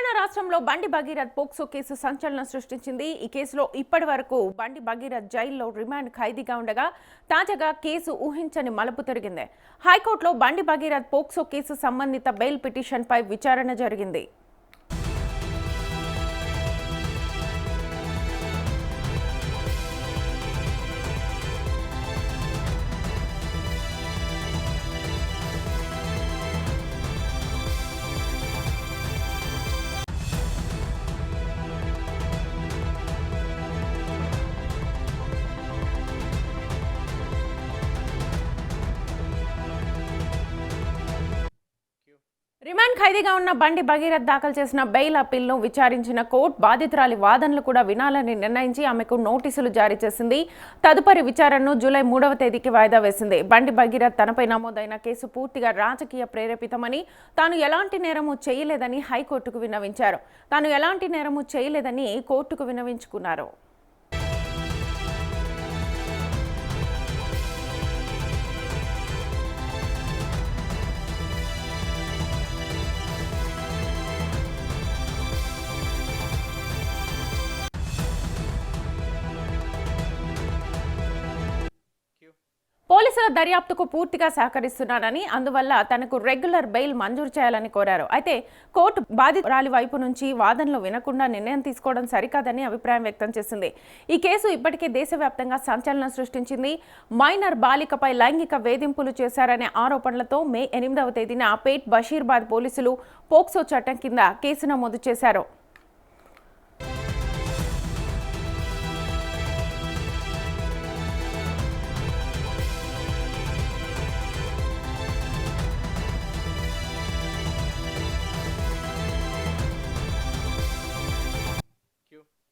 తెలంగాణ రాష్ట్రంలో బండి Bhagirath POCSO case సంచలనం సృష్టించింది. ఈ కేసులో ఇప్పటివరకు బండి భగీరథ్ జైల్లో రిమాండ్ ఖైదీగా ఉండగా తాజాగా కేసు ఊహించని మలుపు తిరిగింది. హైకోర్టులో బండి భగీరథ్ పోక్సో కేసు సంబంధిత బెయిల్ పిటిషన్పై విచారణ జరిగింది. రిమాండ్ ఖైదీగా ఉన్న బండి భగీరథ్ దాఖలు చేసిన బెయిల్ అప్పీల్ను విచారించిన కోర్టు బాధితురాలి వాదనలు కూడా వినాలని నిర్ణయించి ఆమెకు నోటీసులు జారీ చేసింది. తదుపరి విచారణను జూలై 3వ తేదీకి వాయిదా వేసింది. బండి భగీరథ్ తనపై నమోదైన కేసు పూర్తిగా రాజకీయ ప్రేరేపితమని, తాను ఎలాంటి నేరము చేయలేదని హైకోర్టుకు విన్నవించారు. తాను ఎలాంటి నేరము చేయలేదని కోర్టుకు విన్నవించుకున్నారు. పోలీసుల దర్యాప్తుకు పూర్తిగా సహకరిస్తున్నానని, అందువల్ల తనకు రెగ్యులర్ బెయిల్ మంజూరు చేయాలని కోరారు. అయితే కోర్టు బాధితురాలి వైపు నుంచి వాదనలు వినకుండా నిర్ణయం తీసుకోవడం సరికాదని అభిప్రాయం వ్యక్తం చేసింది. ఈ కేసు ఇప్పటికే దేశవ్యాప్తంగా సంచలనం సృష్టించింది. మైనర్ బాలికపై లైంగిక వేధింపులు చేశారనే ఆరోపణలతో మే 8వ తేదీన పేట్ బషీర్బాద్ పోలీసులు పోక్సో చట్టం కింద కేసు నమోదు చేశారు.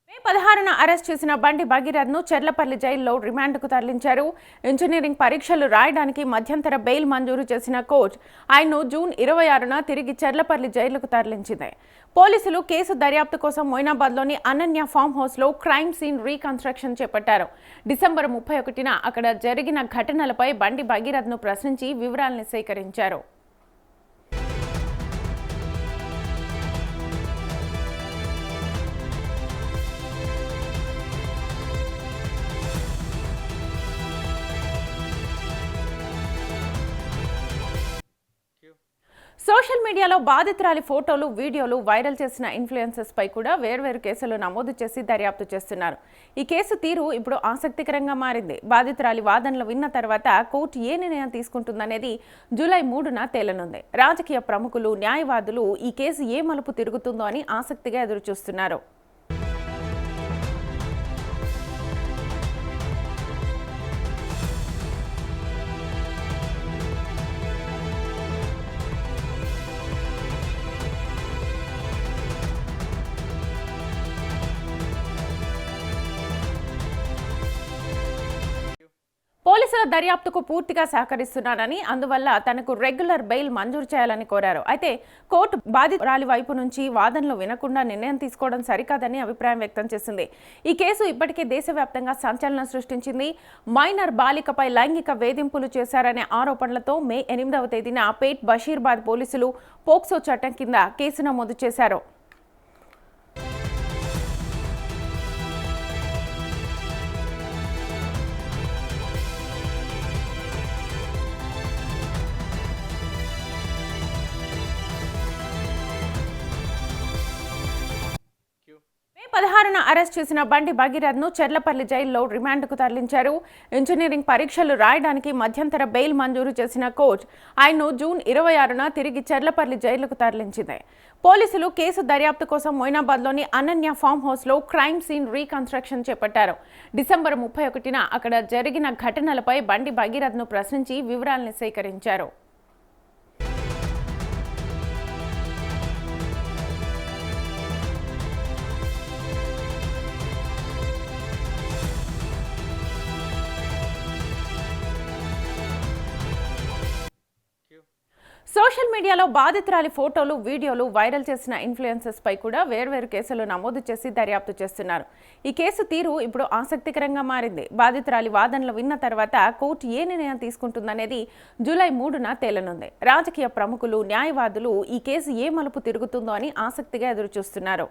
మే 16న అరెస్ట్ చేసిన బండి భగీరథ్ను చెర్లపల్లి జైల్లో రిమాండ్కు తరలించారు. ఇంజనీరింగ్ పరీక్షలు రాయడానికి మధ్యంతర బెయిల్ మంజూరు చేసిన కోర్టు ఆయన్ను జూన్ 26న తిరిగి చెర్లపల్లి జైలుకు తరలించింది. పోలీసులు కేసు దర్యాప్తు కోసం మొయినాబాద్లోని అనన్య ఫామ్ హౌస్లో క్రైమ్ సీన్ రీకన్స్ట్రక్షన్ చేపట్టారు. డిసెంబర్ 31న అక్కడ జరిగిన ఘటనలపై బండి భగీరథ్ను ప్రశ్నించి వివరాలను సేకరించారు. సోషల్ మీడియాలో బాధితురాలి ఫోటోలు, వీడియోలు వైరల్ చేసిన ఇన్ఫ్లుయెన్సర్స్ పై కూడా వేర్వేరు కేసులు నమోదు చేసి దర్యాప్తు చేస్తున్నారు. ఈ కేసు తీరు ఇప్పుడు ఆసక్తికరంగా మారింది. బాధితురాలి వాదనలు విన్న తర్వాత కోర్టు ఏ నిర్ణయం తీసుకుంటుందనేది జూలై 3న తేలనుంది. రాజకీయ ప్రముఖులు, న్యాయవాదులు ఈ కేసు ఏ మలుపు తిరుగుతుందో అని ఆసక్తిగా ఎదురుచూస్తున్నారు. పోలీసుల దర్యాప్తుకు పూర్తిగా సహకరిస్తున్నానని, అందువల్ల తనకు రెగ్యులర్ బెయిల్ మంజూరు చేయాలని కోరారు. అయితే కోర్టు బాధితురాలి వైపు నుంచి వాదనలు వినకుండా నిర్ణయం తీసుకోవడం సరికాదని అభిప్రాయం వ్యక్తం చేసింది. ఈ కేసు ఇప్పటికే దేశవ్యాప్తంగా సంచలనం సృష్టించింది. మైనర్ బాలికపై లైంగిక వేధింపులు చేశారనే ఆరోపణలతో మే 8వ తేదీన పేట్ బషీర్బాద్ పోలీసులు పోక్సో చట్టం కింద కేసు నమోదు చేశారు. మే 16న అరెస్ట్ చేసిన బండి భగీరథ్ను చెర్లపల్లి జైల్లో రిమాండ్కు తరలించారు. ఇంజనీరింగ్ పరీక్షలు రాయడానికి మధ్యంతర బెయిల్ మంజూరు చేసిన కోర్టు ఆయన్ను జూన్ 26న తిరిగి చెర్లపల్లి జైలుకు తరలించింది. పోలీసులు కేసు దర్యాప్తు కోసం మొయినాబాద్లోని అనన్య ఫామ్ హౌస్లో క్రైమ్ సీన్ రీకన్స్ట్రక్షన్ చేపట్టారు. డిసెంబర్ 31న అక్కడ జరిగిన ఘటనలపై బండి భగీరథ్ను ప్రశ్నించి వివరాలను సేకరించారు. సోషల్ మీడియాలో బాధితురాలి ఫోటోలు వీడియోలు వైరల్ చేసిన ఇన్ఫ్లుయెన్సర్స్ పై కూడా వేర్వేరు కేసులు నమోదు చేసి దర్యాప్తు చేస్తున్నారు. ఈ కేసు తీరు ఇప్పుడు ఆసక్తికరంగా మారింది. బాధితురాలి వాదనలు విన్న తర్వాత కోర్టు ఏ నిర్ణయం తీసుకుంటుందనేది జూలై 3న తేలనుంది. రాజకీయ ప్రముఖులు, న్యాయవాదులు ఈ కేసు ఏ మలుపు తిరుగుతుందో అని ఆసక్తిగా ఎదురుచూస్తున్నారు.